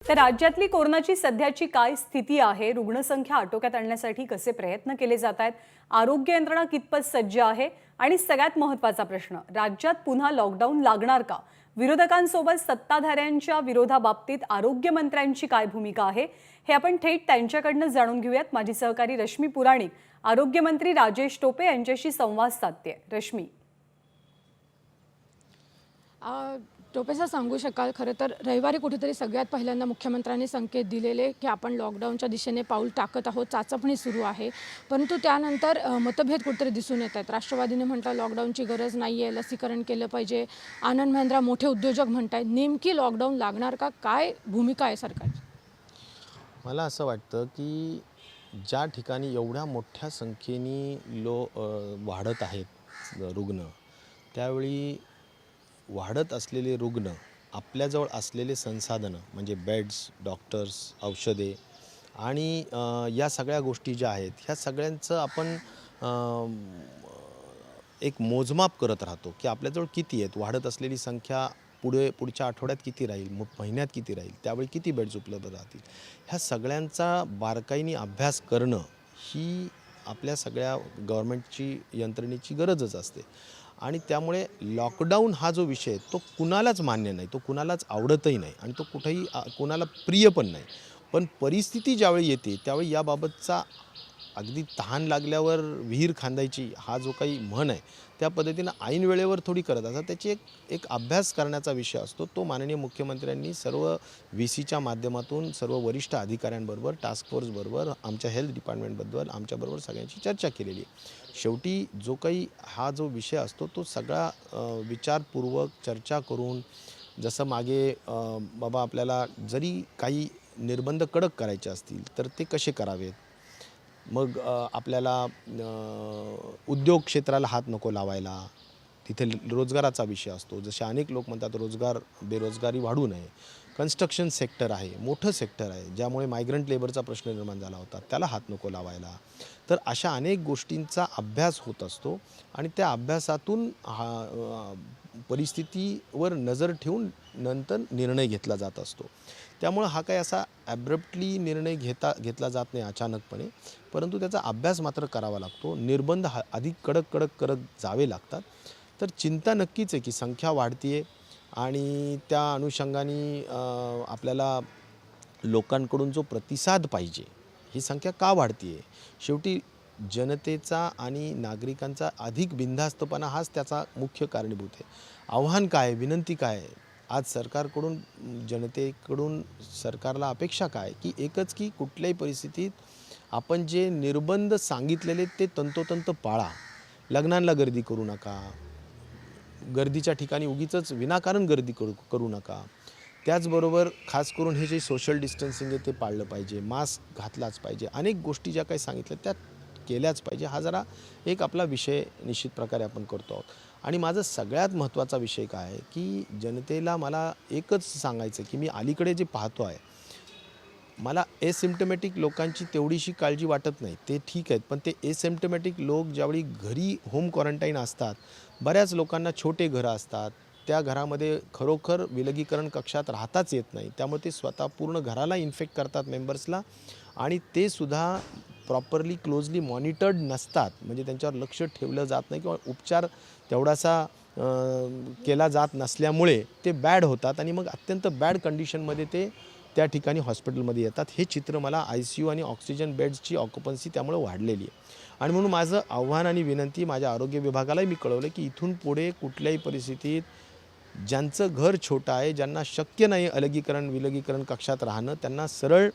तर राज्यातली कोरोनाची सध्याची काय स्थिती आहे, रुग्णसंख्या आटोक्यात आणण्यासाठी कसे प्रयत्न केले जात आहेत, आरोग्य यंत्रणा कितपत सज्ज आहे आणि सगळ्यात महत्त्वाचा प्रश्न, राज्यात पुन्हा लॉकडाऊन लागणार का? विरोधकांसोबत सत्ताधाऱ्यांच्या विरोधाबाबतीत आरोग्यमंत्र्यांची काय भूमिका आहे, हे आपण थेट त्यांच्याकडनं जाणून घेऊयात. माझी सहकारी रश्मी पुराणिक आरोग्यमंत्री राजेश टोपे यांच्याशी संवाद साधते. रश्मी, टोपेसर सांगू शकाल, खरं तर रविवारी कुठेतरी सगळ्यात पहिल्यांदा मुख्यमंत्र्यांनी संकेत दिलेले की आपण लॉकडाऊनच्या दिशेने पाऊल टाकत आहोत, चाचपणी सुरू आहे. परंतु त्यानंतर मतभेद कुठेतरी दिसून येत आहेत. राष्ट्रवादीने म्हटलं लॉकडाऊनची गरज नाही आहे, लसीकरण केलं पाहिजे. आनंद महिंद्रा मोठे उद्योजक म्हणत आहेत. नेमकी लॉकडाऊन लागणार का? काय भूमिका आहे सरकारची? मला असं वाटतं की ज्या ठिकाणी एवढ्या मोठ्या संख्येने वाढत आहेत रुग्ण, त्यावेळी वाढत असलेले रुग्ण आपल्याजवळ असलेले संसाधनं म्हणजे बेड्स, डॉक्टर्स, औषधे आणि या सगळ्या गोष्टी ज्या आहेत, ह्या सगळ्यांचं आपण एक मोजमाप करत राहतो की आपल्याजवळ किती आहेत, वाढत असलेली संख्या पुढच्या आठवड्यात किती राहील, महिन्यात किती राहील, त्यावेळी किती बेड्स उपलब्ध राहतील. ह्या सगळ्यांचा बारकाईने अभ्यास करणं ही आपल्या सगळ्या गव्हर्नमेंटची यंत्रणेची गरजच असते. आणि त्यामुळे लॉकडाऊन हा जो विषय तो कुणालाच मान्य नाही, तो कुणालाच आवडतही नाही आणि तो कुठेही कुणाला प्रिय पण नाही. पण परिस्थिती ज्यावेळी येते त्यावेळी याबाबतचा अगदी तहान लागल्यावर विहीर खांदायची हा जो काही म्हण आहे, त्या पद्धतीनं ऐन वेळेवर थोडी करत असतात. त्याची एक अभ्यास करण्याचा विषय असतो. तो माननीय मुख्यमंत्र्यांनी सर्व VCच्या माध्यमातून सर्व वरिष्ठ अधिकाऱ्यांबरोबर, टास्क फोर्सबरोबर, आमच्या हेल्थ डिपार्टमेंटबद्दल आमच्याबरोबर सगळ्यांची चर्चा केलेली आहे. शेवटी जो काही हा जो विषय असतो तो सगळा विचारपूर्वक चर्चा करून, जसं मागे बाबा आपल्याला जरी काही निर्बंध कडक करायचे असतील तर ते कसे करावेत, मग आपल्याला उद्योग क्षेत्राला हात नको लावायला, तिथे रोजगाराचा विषय असतो. जसे अनेक लोक म्हणतात बेरोजगारी वाढू नये. कन्स्ट्रक्शन सेक्टर आहे, मोठं सेक्टर आहे, ज्यामुळे मायग्रंट लेबरचा प्रश्न निर्माण झाला होता, त्याला हात नको लावायला. तर अशा अनेक गोष्टींचा अभ्यास होत असतो आणि त्या अभ्यासातून परिस्थितीवर नजर ठेवून नंतर निर्णय घेतला जात असतो. त्यामुळं हा काही असा ॲब्रप्टली निर्णय घेतला जात नाही अचानकपणे, परंतु त्याचा अभ्यास मात्र करावा लागतो. निर्बंध अधिक कडक करत जावे लागतात. तर चिंता नक्कीच आहे की संख्या वाढते आहे आणि त्या अनुषंगाने आपल्याला लोकांकडून जो प्रतिसाद पाहिजे, ही संख्या का वाढते आहे? शेवटी जनतेचा आणि नागरिकांचा अधिक बिनधास्तपणा हाच त्याचा मुख्य कारणीभूत आहे. आव्हान काय आहे, विनंती काय आहे? आज सरकारकडून, जनतेकडून सरकारला अपेक्षा काय की एकच की कुठल्याही परिस्थितीत आपण जे निर्बंध सांगितलेले ते तंतोतंत पाळा. लग्नांना गर्दी करू नका, गर्दीच्या ठिकाणी उगीचच विनाकारण गर्दी करू नका. त्याचबरोबर खास करून हे जे सोशल डिस्टन्सिंग आहे ते पाळलं पाहिजे, मास्क घातलाच पाहिजे. अनेक गोष्टी ज्या काही सांगितल्या त्या केल्याच पाहिजे. हा जरा एक आपला विषय निश्चित प्रकारे आपण करतो आहोत. आणि माझं सगळ्यात महत्त्वाचा विषय काय आहे की जनतेला मला एकच सांगायचं की मी अलीकडे जे पाहतो आहे, मला एसिम्प्टमॅटिक लोकांची तेवढीशी काळजी वाटत नाही. ते ठीक आहेत, पण ते एसिम्प्टमॅटिक लोक ज्यावेळी घरी होम क्वारंटाईन असतात, बऱ्याच लोकांना छोटे घरं असतात, त्या घरामध्ये खरोखर विलगीकरण कक्षात राहताच येत नाही. त्यामुळे ते स्वतः पूर्ण घराला इन्फेक्ट करतात, मेंबर्सला, आणि ते सुद्धा प्रॉपरली क्लोजली मॉनिटर्ड नसतात. म्हणजे त्यांच्यावर लक्ष ठेवलं जात नाही किंवा उपचार तेवढासा केला जात नसल्यामुळे ते बॅड होतात आणि मग अत्यंत बॅड कंडिशनमध्ये ते त्या ठिकाणी हॉस्पिटलमध्ये येतात. हे चित्र मला ICU आणि ऑक्सिजन बेड्सची ऑक्युपन्सी त्यामुळे वाढलेली आहे. आणि म्हणून माझं आव्हान आणि विनंती माझ्या आरोग्य विभागालाही मी कळवलं की इथून पुढे कुठल्याही परिस्थितीत ज्यांचं घर छोटं आहे, ज्यांना शक्य नाही विलगीकरण कक्षात राहणं, त्यांना सरळ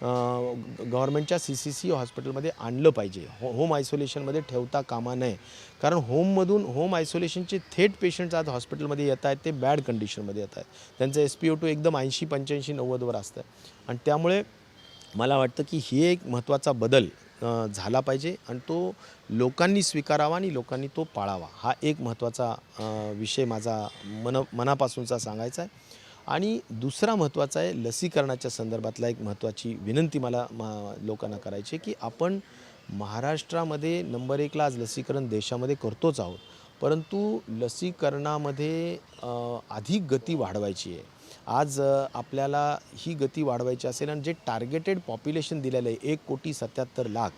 गव्हर्नमेंटच्या CCC हॉस्पिटलमध्ये आणलं पाहिजे. होम आयसोलेशनमध्ये ठेवता कामा नये. कारण होम आयसोलेशनचे थेट पेशंट्स आज हॉस्पिटलमध्ये येत आहेत, ते बॅड कंडिशनमध्ये येत आहेत. त्यांचं SpO2 एकदम 80, 85, 90वर असतं. आणि त्यामुळे मला वाटतं की ही एक महत्त्वाचा बदल झाला पाहिजे आणि तो लोकांनी स्वीकारावा आणि लोकांनी तो पाळावा. हा एक महत्त्वाचा विषय माझा मनापासूनचा सांगायचा आहे. आणि दुसरा महत्त्वाचा आहे लसीकरणाच्या संदर्भातला एक महत्त्वाची विनंती मला लोकांना करायची आहे की आपण महाराष्ट्रामध्ये नंबर 1ला आज लसीकरण देशामध्ये करतोच आहोत, परंतु लसीकरणामध्ये अधिक गती वाढवायची आहे. आज आपल्याला ही गती वाढवायची असेल आणि जे टार्गेटेड पॉप्युलेशन दिलेलं आहे 1,77,00,000,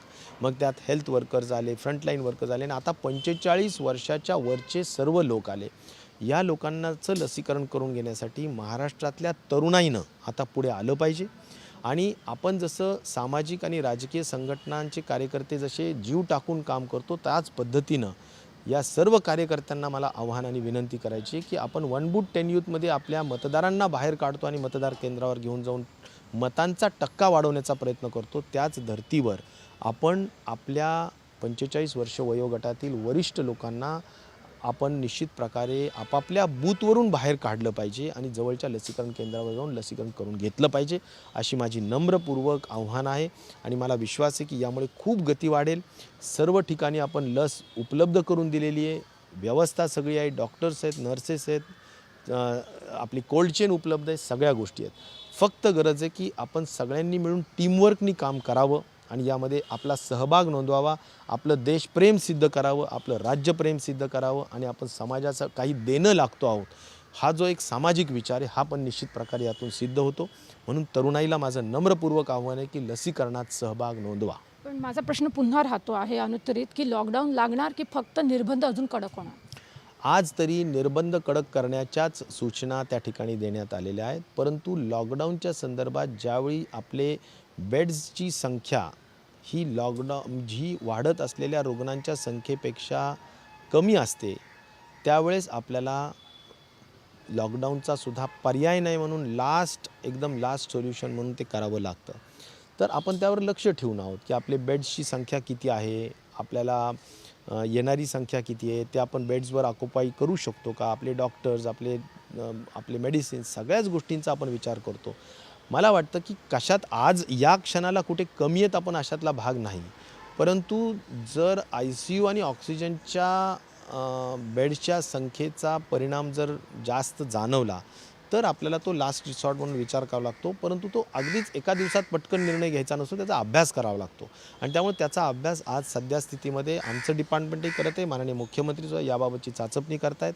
मग त्यात हेल्थ वर्कर्स आले, फ्रंटलाईन वर्कर्स आले आणि आता 45 वर्षाच्या वरचे सर्व लोक आले. या लोकांनाचं लसीकरण करून घेण्यासाठी महाराष्ट्रातल्या तरुणाईनं आता पुढे आलं पाहिजे. आणि आपण जसं सामाजिक आणि राजकीय संघटनांचे कार्यकर्ते जसे जीव टाकून काम करतो, त्याच पद्धतीनं या सर्व कार्यकर्त्यांना मला आव्हान आणि विनंती करायची आहे की आपण वन बूथ 10 यूथमध्ये आपल्या मतदारांना बाहेर काढतो आणि मतदार केंद्रावर घेऊन जाऊन मतांचा टक्का वाढवण्याचा प्रयत्न करतो. त्याच धर्तीवर आपण आपल्या 45 वर्ष वयोगटातील वरिष्ठ लोकांना आपण निश्चित प्रकारे आपापल्या बूथवरून बाहेर काढलं पाहिजे आणि जवळच्या लसीकरण केंद्रावर जाऊन लसीकरण करून घेतलं पाहिजे, अशी माझी नम्रपूर्वक आव्हान आहे. आणि मला विश्वास आहे की यामुळे खूप गती वाढेल. सर्व ठिकाणी आपण लस उपलब्ध करून दिलेली आहे, व्यवस्था सगळी आहे, डॉक्टर्स आहेत, नर्सेस आहेत, आपली कोल्ड चेन उपलब्ध आहे, सगळ्या गोष्टी आहेत. फक्त गरज आहे की आपण सगळ्यांनी मिळून टीमवर्कनी काम करावं आणि यामध्ये आपला सहभाग नोंदवावा, आपलं देशप्रेम सिद्ध करावं, आपलं राज्यप्रेम सिद्ध करावं आणि आपण समाजाचं काही देणं लागतो आहोत, हा जो एक सामाजिक विचार आहे हा पण निश्चित प्रकारे यातून सिद्ध होतो. म्हणून तरुणाईला माझं नम्रपूर्वक आव्हान आहे की लसीकरणात सहभाग नोंदवा. पण माझा प्रश्न पुन्हा राहतो आहे अनुत्तरित, की लॉकडाऊन लागणार की फक्त निर्बंध अजून कडक होणार? आज तरी निर्बंध कडक करण्याच्याच सूचना त्या ठिकाणी देण्यात आलेल्या आहेत, परंतु लॉकडाऊनच्या संदर्भात ज्यावेळी आपले बेड्सची संख्या ही जी वाढत असलेल्या रुग्णांच्या संख्येपेक्षा कमी असते, त्यावेळेस आपल्याला लॉकडाऊनचा सुद्धा पर्याय नाही म्हणून एकदम लास्ट सोल्युशन म्हणून ते करावं लागतं. तर आपण त्यावर लक्ष ठेवून आहोत की आपले बेड्सची संख्या किती आहे, आपल्याला येणारी संख्या किती आहे, ते आपण बेड्सवर ऑक्युपाई करू शकतो का, आपले डॉक्टर्स, आपले मेडिसिन्स, सगळ्याच गोष्टींचा आपण विचार करतो. मला वाटतं की कशात आज या क्षणाला कुठे कमी आहेत आपण अशातला भाग नाही, परंतु जर ICU आणि ऑक्सिजनच्या बेड्सच्या संख्येचा परिणाम जर जास्त जाणवला तर आपल्याला तो लास्ट रिसॉर्ट म्हणून विचार करावा लागतो. परंतु तो अगदीच एका दिवसात पटकन निर्णय घ्यायचा नसतो, त्याचा अभ्यास करावा लागतो आणि त्यामुळे त्याचा अभ्यास आज सध्या स्थितीमध्ये आमचं डिपार्टमेंटही करत आहे, माननीय मुख्यमंत्रीसुद्धा याबाबतची चाचपणी करत आहेत.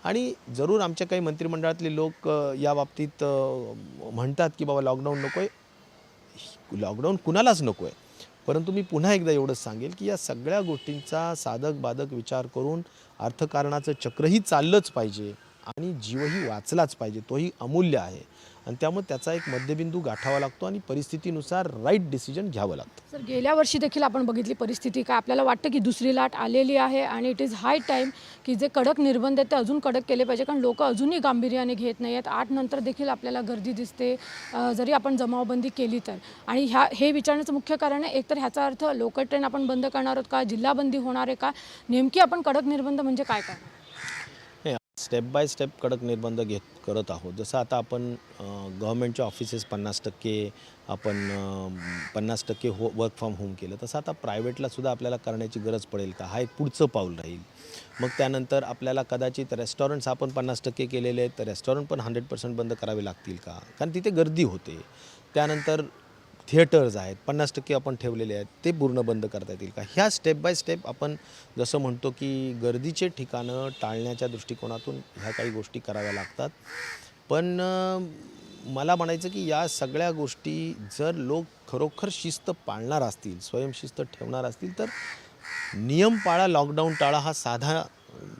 आणि जरूर आमच्या काही मंत्रिमंडळातले लोक याबाबतीत म्हणतात की बाबा लॉकडाऊन नको आहे. लॉकडाऊन कुणालाच नको आहे, परंतु मी पुन्हा एकदा एवढंच सांगेल की या सगळ्या गोष्टींचा साधक बाधक विचार करून अर्थकारणाचं चक्रही चाललंच पाहिजे आणि जीवही वाचलाच पाहिजे, तोही अमूल्य आहे आणि त्यामुळे त्याचा एक मध्यबिंदू गाठावा लागतो आणि परिस्थितीनुसार राईट डिसिजन घ्यावं लागतं. सर, गेल्या वर्षी देखील आपण बघितली परिस्थिती, काय आपल्याला वाटतं की दुसरी लाट आलेली आहे आणि इट इज हाय टाईम की जे कडक निर्बंध आहेत ते अजून कडक केले पाहिजे, कारण लोक अजूनही गांभीर्याने घेत नाही आहेत. 8 नंतर देखील आपल्याला गर्दी दिसते, जरी आपण जमावबंदी केली तर. आणि हे विचारण्याचं मुख्य कारण आहे, एकतर ह्याचा अर्थ लोकल ट्रेन आपण बंद करणार आहोत का, जिल्हाबंदी होणार आहे का, नेमकी आपण कडक निर्बंध म्हणजे काय करणार? स्टेप बाय स्टेप कडक निर्बंध करत आहोत. जसं आता आपण गव्हर्नमेंटच्या ऑफिसेस 50% आपण 50% वर्क फ्रॉम होम केलं, तसं आता प्रायव्हेटलासुद्धा आपल्याला करण्याची गरज पडेल का, हा एक पुढचं पाऊल राहील. मग त्यानंतर आपल्याला कदाचित रेस्टॉरंट्स आपण 50% केलेले आहेत, तर रेस्टॉरंट पण 100% बंद करावे लागतील का, कारण तिथे गर्दी होते. त्यानंतर थिएटर्स आहेत 50% आपण ठेवलेले आहेत, ते पूर्ण बंद करता येतील का. ह्या स्टेप बाय स्टेप आपण जसं म्हणतो की गर्दीचे ठिकाणं टाळण्याच्या दृष्टिकोनातून ह्या काही गोष्टी कराव्या लागतात. पण मला म्हणायचं की या सगळ्या गोष्टी जर लोक खरोखर शिस्त पाळणार असतील, स्वयंशिस्त ठेवणार असतील, तर नियम पाळा लॉकडाऊन टाळा हा साधा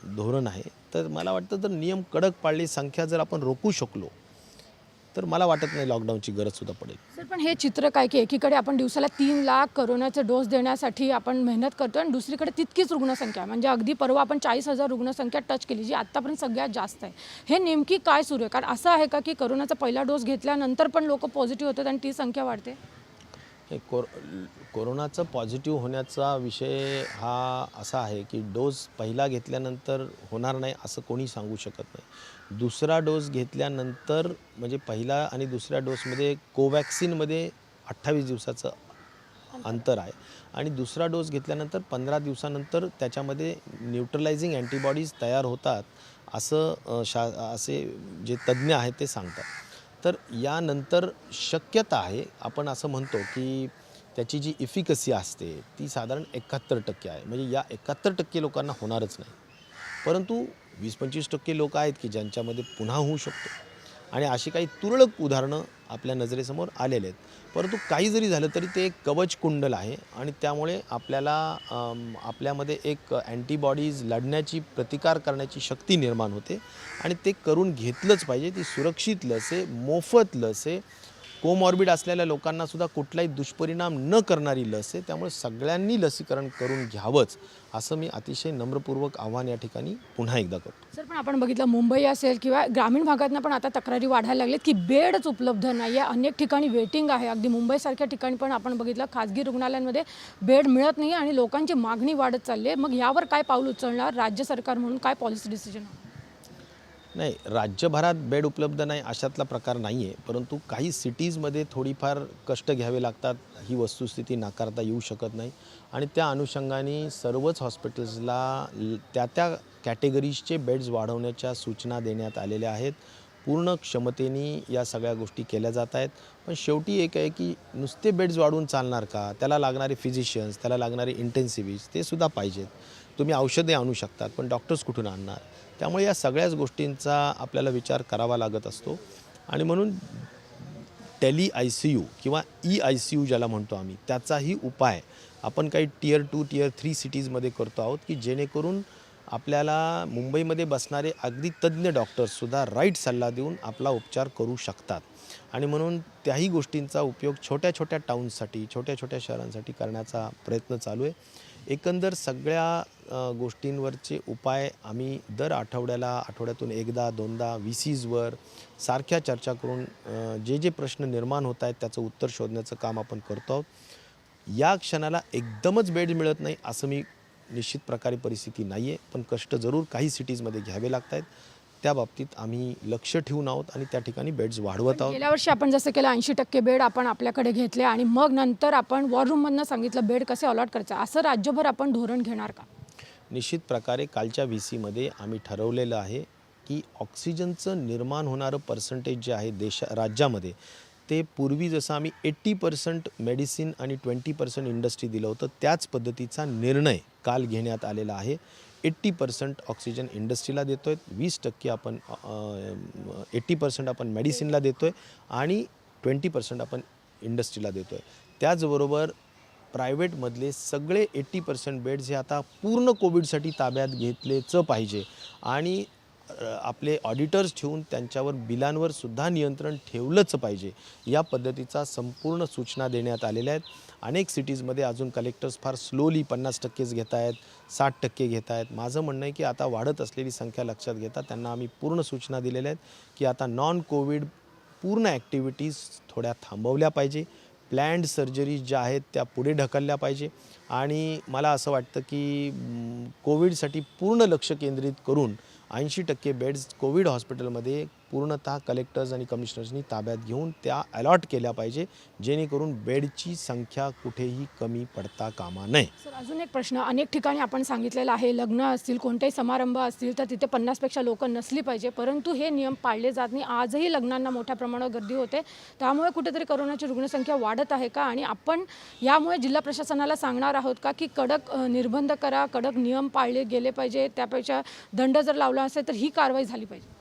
धोरण आहे. तर मला वाटतं जर नियम कडक पाळली, संख्या जर आपण रोखू शकलो, तर मला वाटत नाही लॉकडाऊनची गरजसुद्धा पडेल. सर, पण हे चित्र काय की एकीकडे आपण दिवसाला 3 लाख करोनाचे डोस देण्यासाठी आपण मेहनत करतो आणि दुसरीकडे तितकीच रुग्णसंख्या, म्हणजे अगदी परवा आपण 40,000 रुग्णसंख्या टच केली, जी आत्तापर्यंत सगळ्यात जास्त आहे. हे नेमकी काय सुरू आहे? कारण असं आहे का की करोनाचा पहिला डोस घेतल्यानंतर पण लोक पॉझिटिव्ह होतात आणि ती संख्या वाढते? कोरोनाचं पॉझिटिव्ह होण्याचा विषय हा असा आहे की डोस पहिला घेतल्यानंतर होणार नाही असं कोणी सांगू शकत नाही. दुसरा डोस घेतल्यानंतर म्हणजे पहिला आणि दुसऱ्या डोसमध्ये कोवॅक्सिनमध्ये 28 दिवसाचं अंतर आहे आणि दुसरा डोस घेतल्यानंतर 15 दिवसानंतर त्याच्यामध्ये न्यूट्रलायझिंग अँटीबॉडीज तयार होतात असे जे तज्ज्ञ आहेत ते सांगतात. तर यानंतर शक्यता आहे, आपण असं म्हणतो की त्याची जी इफिकसी असते ती साधारण 71% आहे, म्हणजे या 71% लोकांना होणारच नाही. परंतु 20-25% लोक आहेत की ज्यांच्यामध्ये पुन्हा होऊ शकतो आणि अशी काही तुरळक उदाहरणं आपल्या नजरेसमोर आलेले आहेत. परंतु काही जरी झालं तरी ते एक कवच कुंडल आहे आणि त्यामुळे आपल्याला आपल्यामध्ये एक अँटीबॉडीज लढण्याची प्रतिकार करण्याची शक्ती निर्माण होते आणि ते करून घेतलंच पाहिजे. ती सुरक्षित लस आहे, मोफत लस आहे, कोमॉर्बिड असलेल्या लोकांनासुद्धा कुठलाही दुष्परिणाम न करणारी लस आहे. त्यामुळे सगळ्यांनी लसीकरण करून घ्यावंच असं मी अतिशय नम्रपूर्वक आव्हान या ठिकाणी पुन्हा एकदा करतो. सर, पण आपण बघितलं मुंबई असेल किंवा ग्रामीण भागातनं पण आता तक्रारी वाढायला लागल्यात की बेडच उपलब्ध नाही आहे. अनेक ठिकाणी वेटिंग आहे. अगदी मुंबईसारख्या ठिकाणी पण आपण बघितलं खाजगी रुग्णालयांमध्ये बेड मिळत नाही आणि लोकांची मागणी वाढत चालली आहे. मग यावर काय पाऊल उचलणार राज्य सरकार म्हणून, काय पॉलिसी डिसिजन? नाही, राज्यभरात बेड उपलब्ध नाही अशातला प्रकार नाही आहे, परंतु काही सिटीजमध्ये थोडीफार कष्ट घ्यावे लागतात. ही वस्तुस्थिती नाकारता येऊ शकत नाही आणि त्या अनुषंगाने सर्वच हॉस्पिटल्सला त्या त्या कॅटेगरीजचे बेड्स वाढवण्याच्या सूचना देण्यात आलेल्या आहेत. पूर्ण क्षमतेने या सगळ्या गोष्टी केल्या जात आहेत. पण शेवटी एक आहे की नुसते बेड्स वाढवून चालणार का? त्याला लागणारे फिजिशियन्स, त्याला लागणारे इंटेन्सिव्हिस्ट ते सुद्धा पाहिजेत. तुम्ही औषधे आणू शकतात, पण डॉक्टर्स कुठून आणणार? त्यामुळे या सगळ्याच गोष्टींचा आपल्याला विचार करावा लागत असतो आणि म्हणून टेली-ICU किंवा ई-ICU ज्याला म्हणतो आम्ही, त्याचाही उपाय आपण काही Tier 2, Tier 3 सिटीजमध्ये करतो आहोत की जेणेकरून आपल्याला मुंबईमध्ये बसणारे अगदी तज्ज्ञ डॉक्टर्ससुद्धा राईट सल्ला देऊन आपला उपचार करू शकतात आणि म्हणून त्याही गोष्टींचा उपयोग छोट्या छोट्या टाउन्ससाठी, छोट्या छोट्या शहरांसाठी करण्याचा प्रयत्न चालू आहे. एकंदर सगळ्या गोष्टींवरचे उपाय आम्ही दर आठवड्यातून एकदा दोनदा VCsवर सारख्या चर्चा करून जे जे प्रश्न निर्माण होत आहेत त्याचं उत्तर शोधण्याचं काम आपण करतो आहोत. या क्षणाला एकदमच बेड मिळत नाही असं मी निश्चित प्रकारे परिस्थिती नाही आहे, पण कष्ट जरूर काही सिटीजमध्ये घ्यावे लागत आहेत. त्या बाबतीत आम्ही लक्ष ठेवून आहोत आणि त्या ठिकाणी बेड्स वाढवत आहोत. गेल्या वर्षी आपण जसं केलं 80% बेड आपण आपल्याकडे घेतले आणि मग नंतर आपण वॉर रूममधनं सांगितलं बेड कसे अलॉट करायचं, असं राज्यभर आपण धोरण घेणार का? निश्चित प्रकारे कालच्या VCमध्ये आम्ही ठरवलेलं आहे की ऑक्सिजनचं निर्माण होणारं पर्सेंटेज जे आहे राज्यामध्ये, ते पूर्वी जसं आम्ही 80% मेडिसिन आणि 20% इंडस्ट्री दिलं होतं त्याच पद्धतीचा निर्णय काल घेण्यात आलेला आहे. 80% ऑक्सिजन इंडस्ट्रीला देतो आहे, 20% आपण 80% आपण मेडिसिनला देतो आहे आणि 20% आपण इंडस्ट्रीला देतो आहे. त्याचबरोबर प्रायव्हेटमधले सगळे 80% बेड्स हे आता पूर्ण कोविडसाठी ताब्यात घेतलेच पाहिजे आणि आपले ऑडिटर्स ठेवून त्यांच्यावर बिलांवर सुद्धा नियंत्रण ठेवलंच पाहिजे. या पद्धतीचा संपूर्ण सूचना देण्यात आलेल्या आहेत. अनेक सिटीजमध्ये अजून कलेक्टर्स फार स्लोली 50%च घेत आहेत, 60% घेत आहेत. माझं म्हणणं आहे की आता वाढत असलेली संख्या लक्षात घेता त्यांना आम्ही पूर्ण सूचना दिलेल्या आहेत की आता नॉन कोविड पूर्ण ॲक्टिव्हिटीज थोड्या थांबवल्या पाहिजे. प्लॅन्ड सर्जरीज ज्या आहेत त्या पुढे ढकलल्या पाहिजे आणि मला असं वाटतं की कोविडसाठी पूर्ण लक्ष केंद्रित करून 80% बेड्स कोविड हॉस्पिटलमध्ये पूर्णतः कलेक्टर्स आणि कमिशनर्सनी ताब्यात घेऊन त्या अलॉट केल्या पाहिजे, जेणेकरून बेडची संख्या कुठेही कमी पडता कामा नये. सर, अजून एक प्रश्न, अनेक ठिकाणी आपण सांगितलेलं आहे लग्न असतील, कोणतेही समारंभ असतील तर तिथे 50पेक्षा लोक नसली पाहिजे, परंतु हे नियम पाळले जात नाही. आजही लग्नांना मोठ्या प्रमाणावर गर्दी होते. त्यामुळे कुठेतरी कोरोनाची रुग्णसंख्या वाढत आहे का आणि आपण यामुळे जिल्हा प्रशासनाला सांगणार आहोत का की कडक निर्बंध करा, कडक नियम पाळले गेले पाहिजे, त्यापेक्षा दंड जर लावला असेल तर ही कारवाई झाली पाहिजे?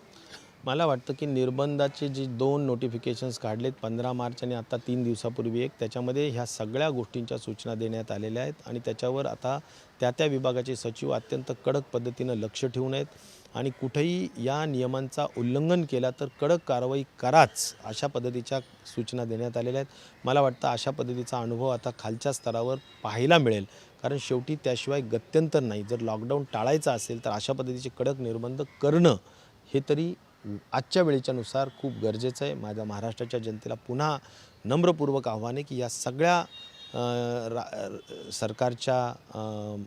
मला वाटतं की निर्बंधाचे जे 2 नोटिफिकेशन्स काढलेत 15 मार्च आणि आता 3 दिवसापूर्वी एक, त्याच्यामध्ये ह्या सगळ्या गोष्टींच्या सूचना देण्यात आलेल्या आहेत आणि त्याच्यावर आता त्या त्या विभागाचे सचिव अत्यंत कडक पद्धतीनं लक्ष ठेवून आहेत आणि कुठेही या नियमांचा उल्लंघन केला तर कडक कारवाई कराच अशा पद्धतीच्या सूचना देण्यात आलेल्या आहेत. मला वाटतं अशा पद्धतीचा अनुभव आता खालच्या स्तरावर पाहायला मिळेल, कारण शेवटी त्याशिवाय गत्यंतर नाही. जर लॉकडाऊन टाळायचा असेल तर अशा पद्धतीचे कडक निर्बंध करणं हे तरी आजच्या वेळेच्यानुसार खूप गरजेचं आहे. माझ्या महाराष्ट्राच्या जनतेला पुन्हा नम्रपूर्वक आव्हान आहे की या सगळ्या सरकारच्या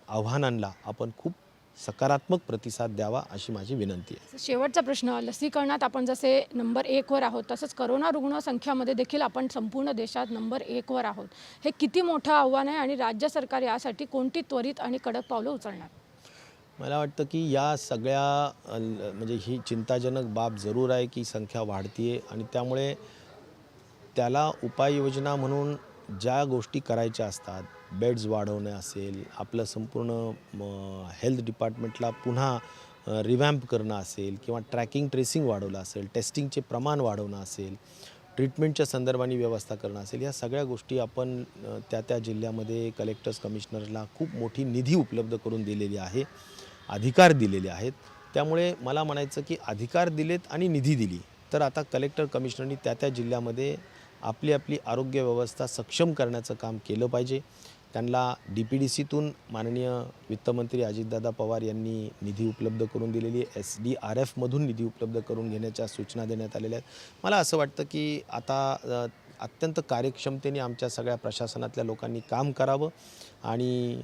आव्हानांना आपण खूप सकारात्मक प्रतिसाद द्यावा अशी माझी विनंती आहे. शेवटचा प्रश्न, लसीकरणात आपण जसे नंबर 1 वर आहोत तसंच करोना रुग्ण संख्यामध्ये देखील आपण संपूर्ण देशात नंबर 1 वर आहोत. हे किती मोठं आव्हान आहे आणि राज्य सरकार यासाठी कोणती त्वरित आणि कडक पावलं उचलणार? मला वाटतं की या सगळ्या म्हणजे ही चिंताजनक बाब जरूर आहे की संख्या वाढती आहे आणि त्यामुळे त्याला उपाययोजना म्हणून ज्या गोष्टी करायच्या असतात, बेड्स वाढवणे असेल, आपलं संपूर्ण हेल्थ डिपार्टमेंटला पुन्हा रिवॅम्प करणं असेल किंवा ट्रॅकिंग ट्रेसिंग वाढवलं असेल, टेस्टिंगचे प्रमाण वाढवणं असेल, ट्रीटमेंटच्या संदर्भाने व्यवस्था करणं असेल, या सगळ्या गोष्टी आपण त्या जिल्ह्यामध्ये कलेक्टर्स कमिशनरला खूप मोठी निधी उपलब्ध करून दिलेली आहे, अधिकार दिलेले आहेत. त्यामुळे मला म्हणायचं की अधिकार दिलेत आणि निधी दिली तर आता कलेक्टर कमिशनरनी त्या जिल्ह्यामध्ये आपली आरोग्य व्यवस्था सक्षम करण्याचं काम केलं पाहिजे. त्यांना DPDCतून माननीय वित्तमंत्री अजितदादा पवार यांनी निधी उपलब्ध करून दिलेली आहे. SDRFमधून निधी उपलब्ध करून घेण्याच्या सूचना देण्यात आलेल्या आहेत. मला असं वाटतं की आता अत्यंत कार्यक्षमतेने आमच्या सगळ्या प्रशासनातल्या लोकांनी काम करावं आणि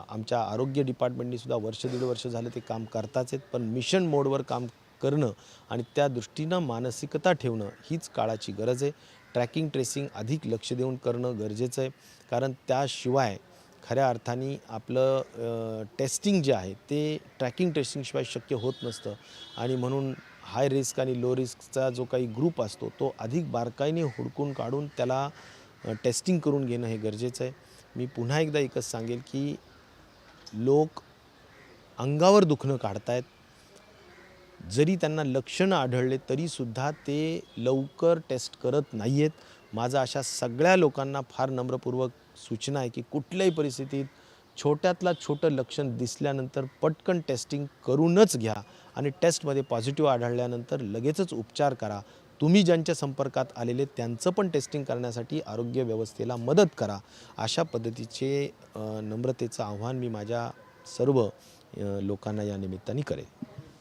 आमच्या आरोग्य डिपार्टमेंटनी सुद्धा वर्ष दीड वर्ष झालं ते काम करताच आहेत, पण मिशन मोडवर काम करणं आणि त्या दृष्टीनं मानसिकता ठेवणं हीच काळाची गरज आहे. ट्रॅकिंग ट्रेसिंग अधिक लक्ष देऊन करणं गरजेचं आहे, कारण त्याशिवाय खऱ्या अर्थाने आपलं टेस्टिंग जे आहे ते ट्रॅकिंग ट्रेसिंगशिवाय शक्य होत नसतं आणि म्हणून हाय रिस्क आणि लो रिस्कचा जो काही ग्रुप असतो तो अधिक बारकाईने हुडकून काढून त्याला टेस्टिंग करून घेणं हे गरजेचं आहे. मी पुन्हा एकदा एकच सांगेल की लोक अंगावर दुखणं काढतायत, जरी त्यांना लक्षणं आढळले तरीसुद्धा ते लवकर टेस्ट करत नाही आहेत. माझं अशा सगळ्या लोकांना फार नम्रपूर्वक सूचना आहे की कुठल्याही परिस्थितीत छोट्यातला छोटं लक्षण दिसल्यानंतर पटकन टेस्टिंग करूनच घ्या आणि टेस्टमध्ये पॉझिटिव्ह आढळल्यानंतर लगेचच उपचार करा. तुम्ही ज्यांच्या संपर्कात आलेले त्यांचं पण टेस्टिंग करण्यासाठी आरोग्य व्यवस्थेला मदत करा. अशा पद्धतीचे नम्रतेचं आव्हान मी माझ्या सर्व लोकांना या निमित्ताने करेन.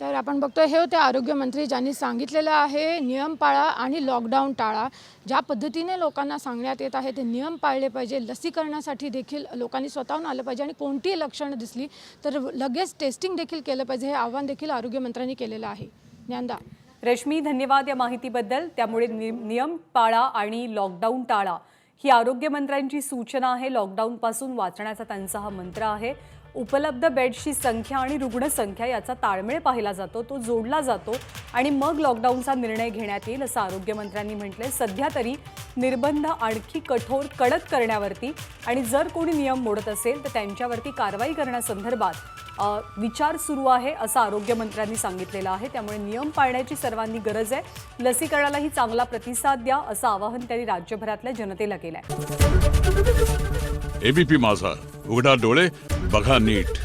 तर आपण बघतोय हे होते आरोग्यमंत्री ज्यांनी सांगितलेलं आहे नियम पाळा आणि लॉकडाऊन टाळा. ज्या पद्धतीने लोकांना सांगण्यात येत आहे ते नियम पाळले पाहिजे. लसीकरणासाठी देखील लोकांनी स्वतःहून आलं पाहिजे आणि कोणतीही लक्षणं दिसली तर लगेच टेस्टिंग देखील केलं पाहिजे. हे आवाहन देखील आरोग्यमंत्र्यांनी केलेलं आहे. ज्ञानदा. रेश्मी, धन्यवाद या माहितीबद्दल. त्यामुळे नियम पाळा आणि लॉकडाऊन टाळा ही आरोग्यमंत्र्यांची सूचना आहे. लॉकडाऊनपासून वाचण्याचा त्यांचा हा मंत्र आहे. उपलब्ध बेड्सची संख्या आणि रुग्णसंख्या याचा ताळमेळ पाहिला जातो, तो जोडला जातो आणि मग लॉकडाऊनचा निर्णय घेण्यात येईल असं आरोग्यमंत्र्यांनी म्हटलंय. सध्या तरी निर्बंध आणखी कडक करण्यावरती आणि जर कोणी नियम मोडत असेल तर त्यांच्यावरती कारवाई करण्यासंदर्भात विचार सुरू आहे असं आरोग्यमंत्र्यांनी सांगितलेलं आहे. त्यामुळे नियम पाळण्याची सर्वांनी गरज आहे. लसीकरणालाही चांगला प्रतिसाद द्या असं आवाहन त्यांनी राज्यभरातल्या जनतेला केलंय. ABP माझा, उघडा डोळे बघा नीट.